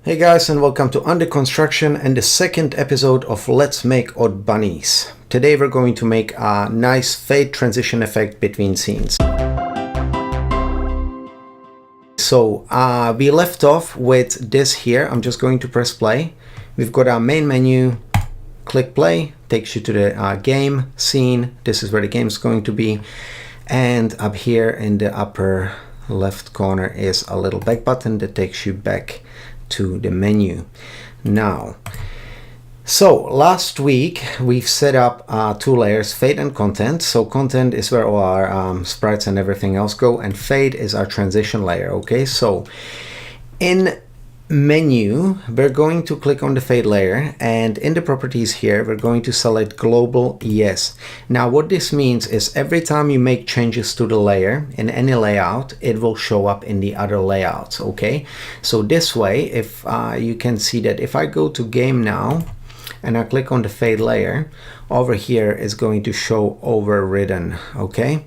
Hey guys, and welcome to Under Construction and the second episode of Let's Make Odd Bunnies. Today we're going to make a nice fade transition effect between scenes. So we left off with this here. I'm just going to press play. We've got our main menu, click play, takes you to the game scene. This is where the game is going to be. And up here in the upper left corner is a little back button that takes you back to the menu. Now, so last week we've set up two layers, fade and content. So content is where all our sprites and everything else go, and fade is our transition layer. Okay, so in menu we're going to click on the fade layer, and in the properties here we're going to select global yes. Now what this means is every time you make changes to the layer in any layout, it will show up in the other layouts. Okay, so this way, if you can see that if I go to game now and I click on the fade layer, over here is going to show overridden. Okay,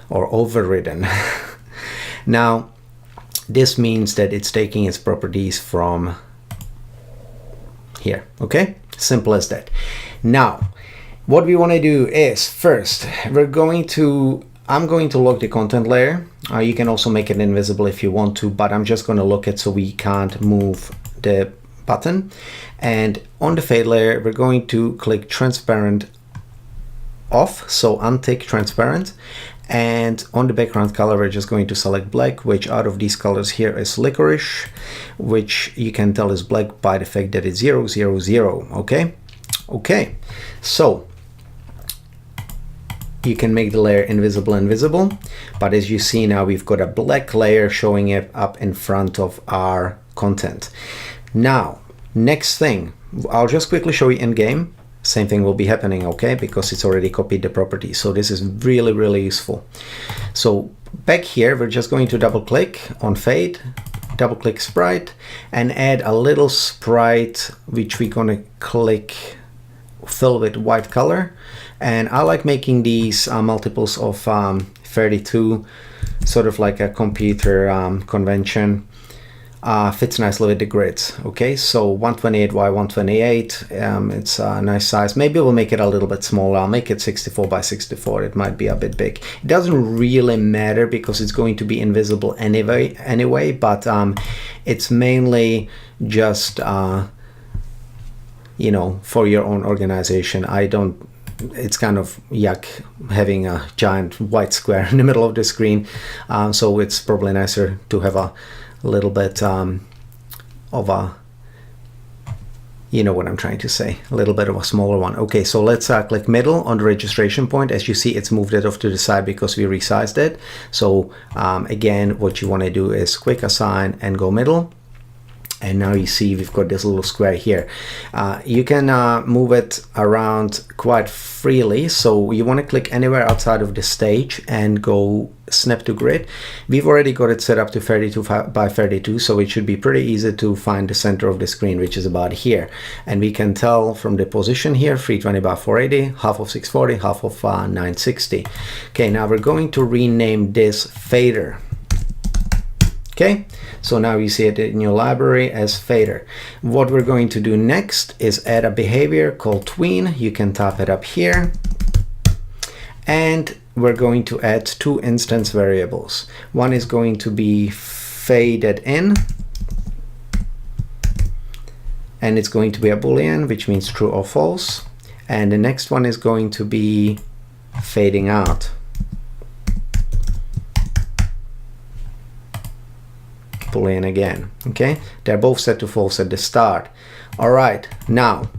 or overridden. Now this means that it's taking its properties from here. Okay, simple as that. Now what we want to do is first I'm going to lock the content layer. You can also make it invisible if you want to, but I'm just going to lock it so we can't move the button. And on the fade layer we're going to click transparent off, so untick transparent. And on the background color we're just going to select black, which out of these colors here is licorice, which you can tell is black by the fact that it's 0, 0, 0. Okay, so you can make the layer invisible, but as you see now we've got a black layer showing it up in front of our content. Now next thing, I'll just quickly show you in game. Same thing will be happening, okay, because it's already copied the properties. So this is really useful. So back here we're just going to double click on fade, double click sprite, and add a little sprite which we're gonna fill with white color. And I like making these multiples of 32, sort of like a computer convention. Fits nicely with the grids. Okay, so 128 by 128, it's a nice size. Maybe we'll make it a little bit smaller. I'll make it 64 by 64. It might be a bit big. It doesn't really matter because it's going to be invisible anyway, but it's mainly just you know, for your own organization. It's kind of yuck having a giant white square in the middle of the screen, so it's probably nicer to have a little bit of a, you know what I'm trying to say, a little bit of a smaller one. Okay, so let's click middle on the registration point. As you see, it's moved it off to the side because we resized it. So again, what you want to do is quick assign and go middle. And now you see we've got this little square here. You can move it around quite freely. So you want to click anywhere outside of the stage and go snap to grid. We've already got it set up to 32 by 32, so it should be pretty easy to find the center of the screen, which is about here. And we can tell from the position here, 320 by 480, half of 640, half of 960. Okay, now we're going to rename this fader. Okay, so now you see it in your library as fader. What we're going to do next is add a behavior called tween. You can type it up here. And we're going to add two instance variables. One is going to be faded in, and it's going to be a boolean, which means true or false. And the next one is going to be fading out. Boolean again. Okay, they're both set to false at the start. All right, now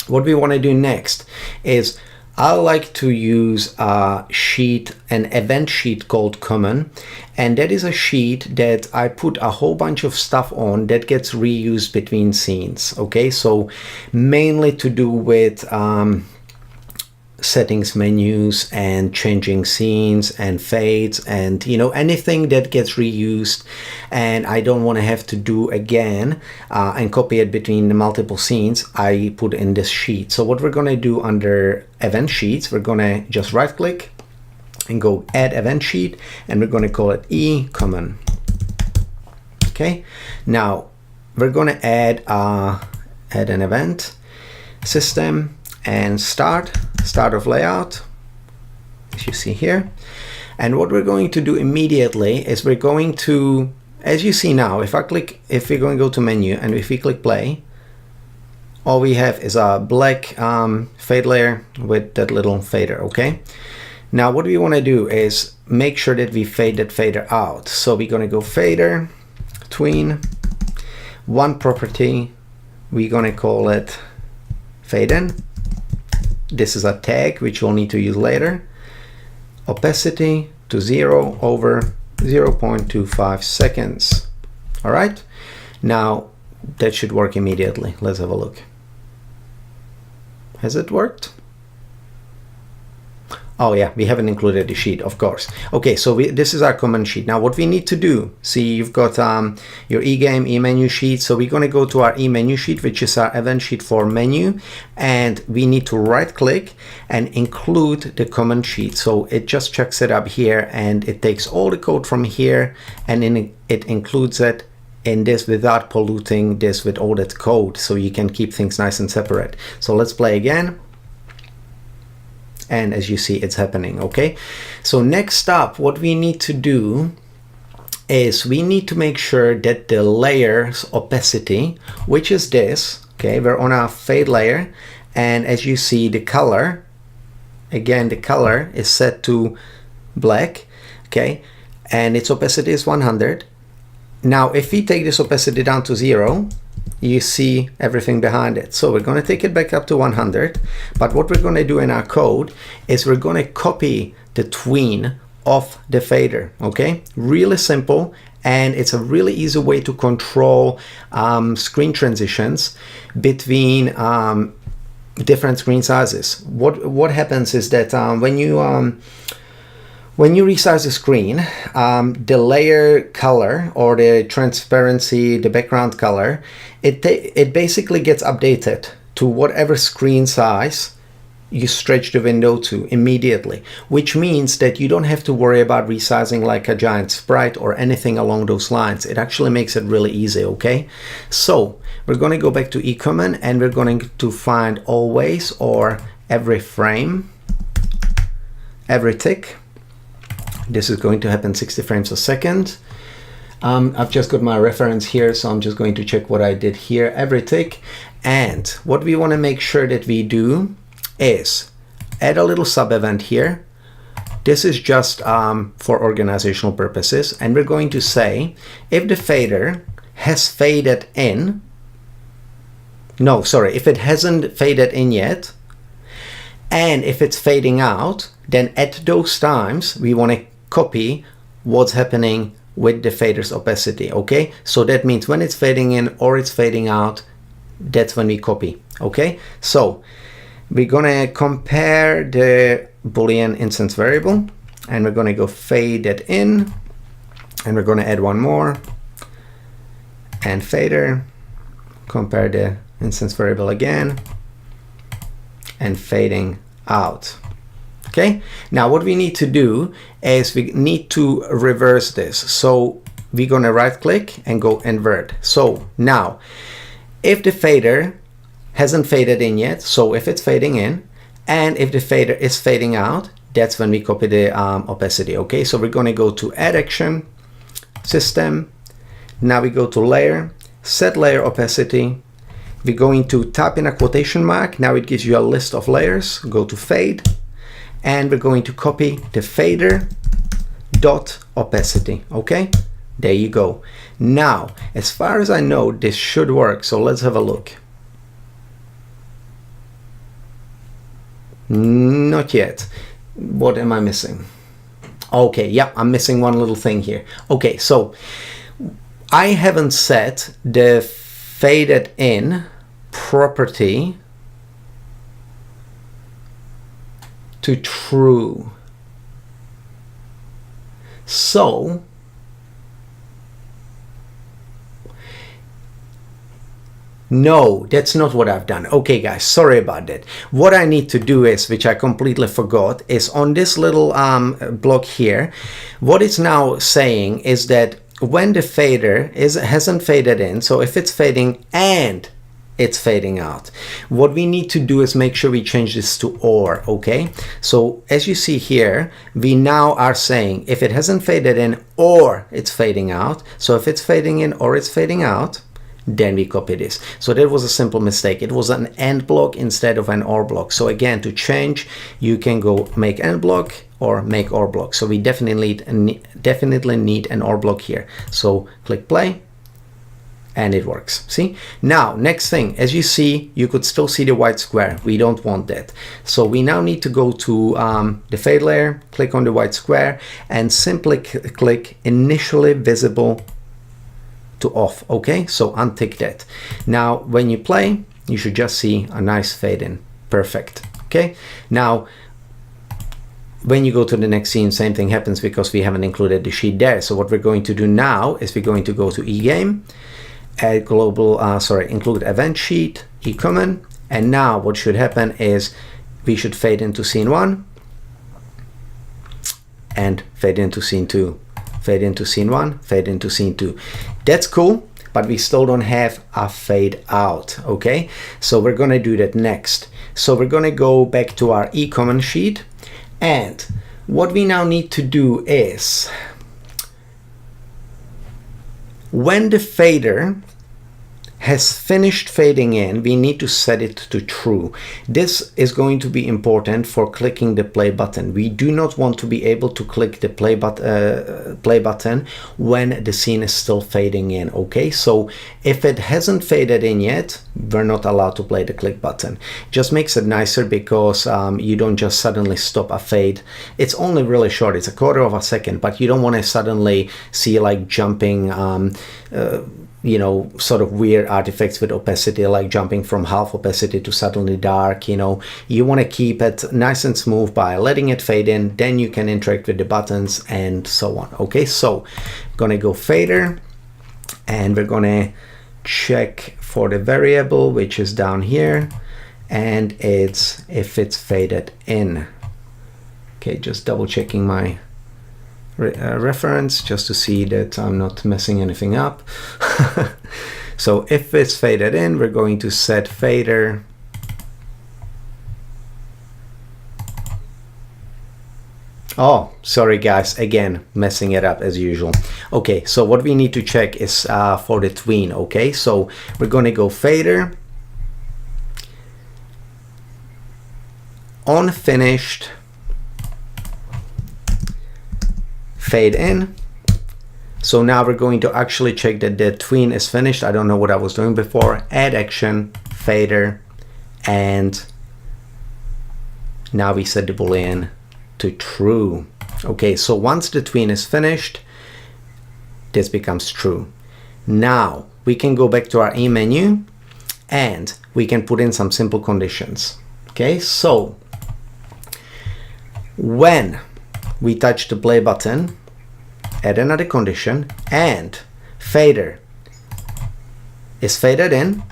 what we want to do next is I like to use a sheet, an event sheet called common, and that is a sheet that I put a whole bunch of stuff on that gets reused between scenes. Okay, so mainly to do with settings menus and changing scenes and fades and, you know, anything that gets reused and I don't want to have to do again and copy it between the multiple scenes, I put in this sheet. So what we're going to do under event sheets, we're going to just right click and go add event sheet, and we're going to call it e common. Okay, now we're going to add an event, system, and start of layout, as you see here. And what we're going to do immediately is we're going to, as you see now, if we're going to go to menu and if we click play, all we have is a black fade layer with that little fader, okay? Now what we want to do is make sure that we fade that fader out. So we're going to go fader, tween, one property, we're going to call it fade in. This is a tag which we'll need to use later. Opacity to 0 over 0.25 seconds. All right, now that should work immediately. Let's have a look. Has it worked? Oh yeah, we haven't included the sheet, of course. Okay, so this is our command sheet. Now what we need to do, see, you've got your eGame, eMenu sheet. So we're going to go to our eMenu sheet, which is our event sheet for menu. And we need to right click and include the command sheet. So it just checks it up here and it takes all the code from here and it includes it in this without polluting this with all that code. So you can keep things nice and separate. So let's play again. And as you see, it's happening, okay? So next up, what we need to do is we need to make sure that the layer's opacity, which is this, okay, we're on our fade layer, and as you see, the color, again, the color is set to black, okay, and its opacity is 100. Now, if we take this opacity down to 0, you see everything behind it. So we're going to take it back up to 100. But what we're going to do in our code is we're going to copy the tween of the fader. Okay, really simple, and it's a really easy way to control screen transitions between different screen sizes. What happens is that when you resize the screen, the layer color or the transparency, the background color, it basically gets updated to whatever screen size you stretch the window to immediately, which means that you don't have to worry about resizing like a giant sprite or anything along those lines. It actually makes it really easy, okay? So we're going to go back to eCommand and we're going to find always or every frame, every tick. This is going to happen 60 frames a second. I've just got my reference here, so I'm just going to check what I did here, every tick. And what we want to make sure that we do is add a little sub event here. This is just for organizational purposes. And we're going to say, if the fader has faded in, no, sorry, if it hasn't faded in yet, and if it's fading out, then at those times, we want to copy what's happening with the fader's opacity, okay? So that means when it's fading in or it's fading out, that's when we copy, okay? So we're gonna compare the Boolean instance variable and we're gonna go fade it in and we're gonna add one more and fader, compare the instance variable again and fading out. Okay, now what we need to do is we need to reverse this. So we're going to right click and go invert. So now if the fader hasn't faded in yet, so if it's fading in and if the fader is fading out, that's when we copy the opacity. Okay, so we're going to go to add action, system. Now we go to layer, set layer opacity. We're going to type in a quotation mark. Now it gives you a list of layers. Go to fade. And we're going to copy the fader dot opacity. Okay, there you go. Now, as far as I know, this should work. So let's have a look. Not yet. What am I missing? Okay, yeah, I'm missing one little thing here. Okay, so I haven't set the faded in property to true. So no, that's not what I've done. Okay guys, sorry about that. What I need to do is, which I completely forgot, is on this little block here, what it's now saying is that when the fader hasn't faded in, so if it's fading and it's fading out, what we need to do is make sure we change this to or, okay? So as you see here, we now are saying if it hasn't faded in or it's fading out, so if it's fading in or it's fading out, then we copy this. So that was a simple mistake. It was an AND block instead of an OR block. So again, to change, you can go make AND block or make OR block. So we definitely need an OR block here. So click play and it works. See? Now, next thing, as you see, you could still see the white square. We don't want that. So we now need to go to the fade layer, click on the white square and simply click initially visible to off. Okay, so untick that. Now when you play, you should just see a nice fade in. Perfect. Okay, now when you go to the next scene, same thing happens because we haven't included the sheet there. So what we're going to do now is we're going to go to eGame, add global include event sheet, eCommon, and now what should happen is we should fade into scene 1 and fade into scene 2. Fade into scene 1, fade into scene 2. That's cool, but we still don't have a fade out, okay? So we're gonna do that next. So we're gonna go back to our eCommon sheet, and what we now need to do is when the fader has finished fading in, we need to set it to true. This is going to be important for clicking the play button. We do not want to be able to click the play button when the scene is still fading in, okay? So if it hasn't faded in yet, we're not allowed to play the click button. Just makes it nicer because you don't just suddenly stop a fade. It's only really short, it's a quarter of a second, but you don't want to suddenly see like jumping you know, sort of weird artifacts with opacity, like jumping from half opacity to suddenly dark. You know, you want to keep it nice and smooth by letting it fade in, then you can interact with the buttons and so on. Okay, so I'm gonna go fader and we're gonna check for the variable which is down here, and it's if it's faded in. Okay, just double checking my reference just to see that I'm not messing anything up. So if it's faded in, we're going to set fader oh, sorry guys, again messing it up as usual. Okay, so what we need to check is for the tween. Okay, so we're going to go fader on finished, fade in. So now we're going to actually check that the tween is finished. I don't know what I was doing before. Add action, fader, and now we set the boolean to true. Okay, so once the tween is finished, this becomes true. Now we can go back to our E menu and we can put in some simple conditions. Okay, so when we touch the play button, add another condition, and fader is faded in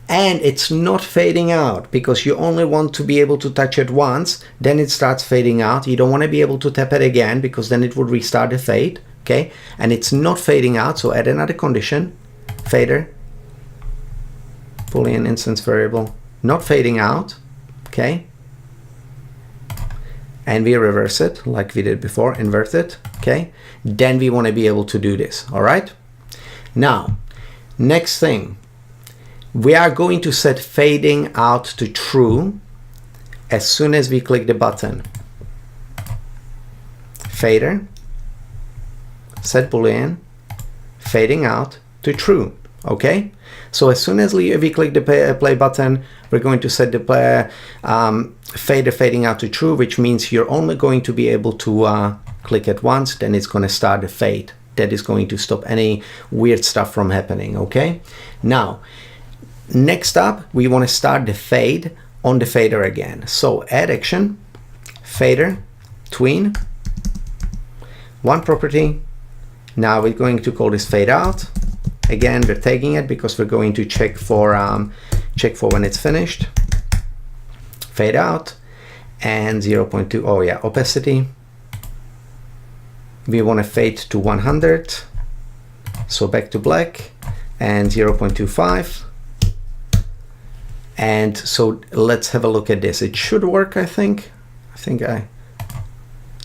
and it's not fading out because you only want to be able to touch it once, then it starts fading out. You don't want to be able to tap it again because then it would restart the fade. Okay, and it's not fading out, so add another condition, fader boolean instance variable not fading out. Okay, and we reverse it like we did before, invert it. Okay, then we want to be able to do this. All right, now next thing, we are going to set fading out to true as soon as we click the button. Fader set boolean fading out to true. Okay, so as soon as we click the play button, we're going to set the fader fading out to true, which means you're only going to be able to click it once, then it's going to start the fade. That is going to stop any weird stuff from happening. Okay, now next up we want to start the fade on the fader again. So add action, fader tween, one property. Now we're going to call this fade out. Again, we're tagging it because we're going to check for when it's finished. Fade out and 0.2. Oh yeah, opacity. We want to fade to 100 So back to black and 0.25. And so let's have a look at this. It should work, I think.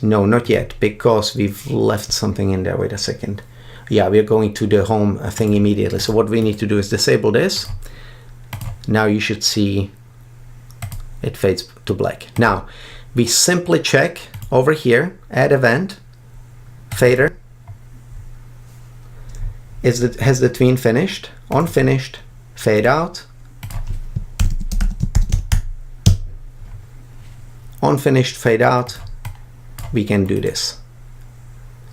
No, not yet, because we've left something in there. Wait a second. Yeah, we're going to the home thing immediately. So what we need to do is disable this. Now you should see it fades to black. Now we simply check over here, add event, fader. Has the tween finished? On finished, fade out. On finished, fade out. We can do this.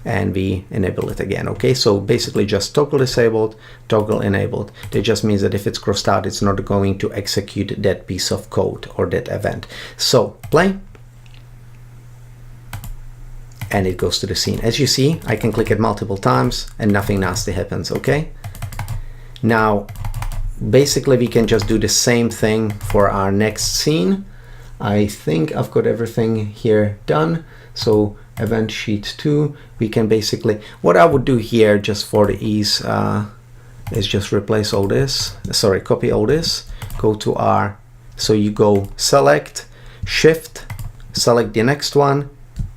And we enable it again. Okay, so basically just toggle disabled, toggle enabled. That just means that if it's crossed out, it's not going to execute that piece of code or that event. So play. And it goes to the scene. As you see, I can click it multiple times and nothing nasty happens, okay? Now, basically we can just do the same thing for our next scene. I think I've got everything here done. So event sheet 2, we can basically, what I would do here just for the ease is just replace all this, sorry, copy all this, go to R, so you go select, shift, select the next one,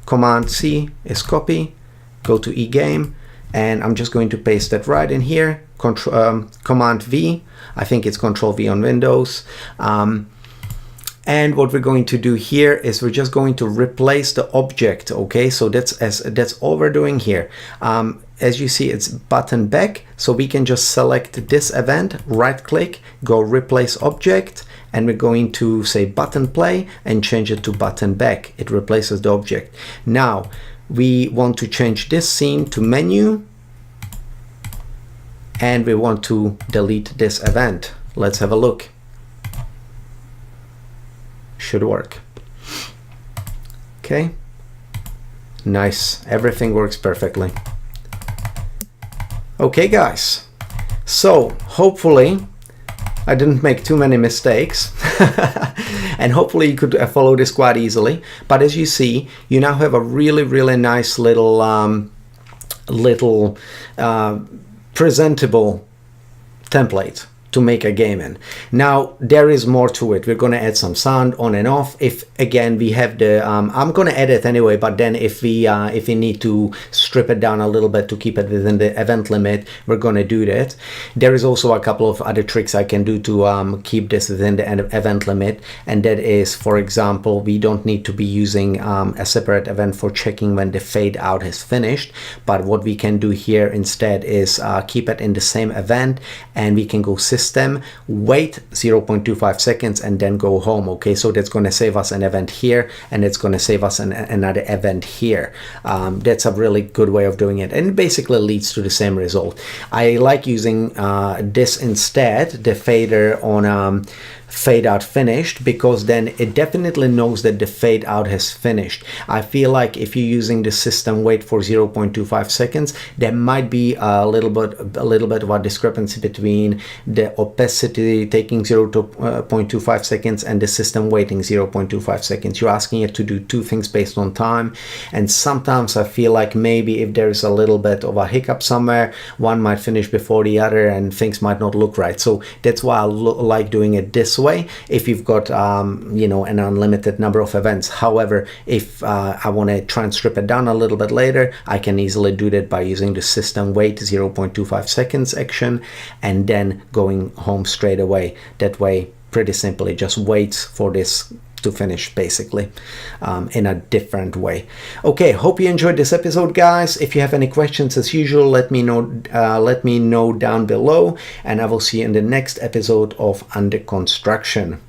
Command C is copy, go to eGame, and I'm just going to paste that right in here, Command V, I think it's Control V on Windows. And what we're going to do here is we're just going to replace the object, okay? So that's all we're doing here. As you see, it's button back, so we can just select this event, right click, go replace object, and we're going to say button play and change it to button back. It replaces the object. Now we want to change this scene to menu, and we want to delete this event. Let's have a look. Should work. Okay, nice, everything works perfectly. Okay guys, so hopefully I didn't make too many mistakes and hopefully you could follow this quite easily. But as you see, you now have a really nice little presentable template to make a game in. Now there is more to it. We're going to add some sound on and off. If again we have the I'm going to edit anyway, but then if we need to strip it down a little bit to keep it within the event limit, we're going to do that. There is also a couple of other tricks I can do to keep this within the event limit, and that is, for example, we don't need to be using a separate event for checking when the fade out has finished, but what we can do here instead is keep it in the same event, and we can go system, wait 0.25 seconds, and then go home. Okay, so that's going to save us an event here, and it's going to save us another event here. That's a really good way of doing it, and it basically leads to the same result. I like using this instead, the fader on fade out finished, because then it definitely knows that the fade out has finished. I feel like if you're using the system wait for 0.25 seconds, there might be a little bit of a discrepancy between the opacity taking 0.25 seconds and the system waiting 0.25 seconds. You're asking it to do two things based on time, and sometimes I feel like maybe if there's a little bit of a hiccup somewhere, one might finish before the other and things might not look right. So that's why I like doing it this way if you've got you know, an unlimited number of events. However, if I want to try and strip it down a little bit later, I can easily do that by using the system wait 0.25 seconds action and then going home straight away. That way, pretty simply, just waits for this to finish, basically, in a different way. Okay, hope you enjoyed this episode, guys. If you have any questions, as usual, let me know down below, and I will see you in the next episode of Under Construction.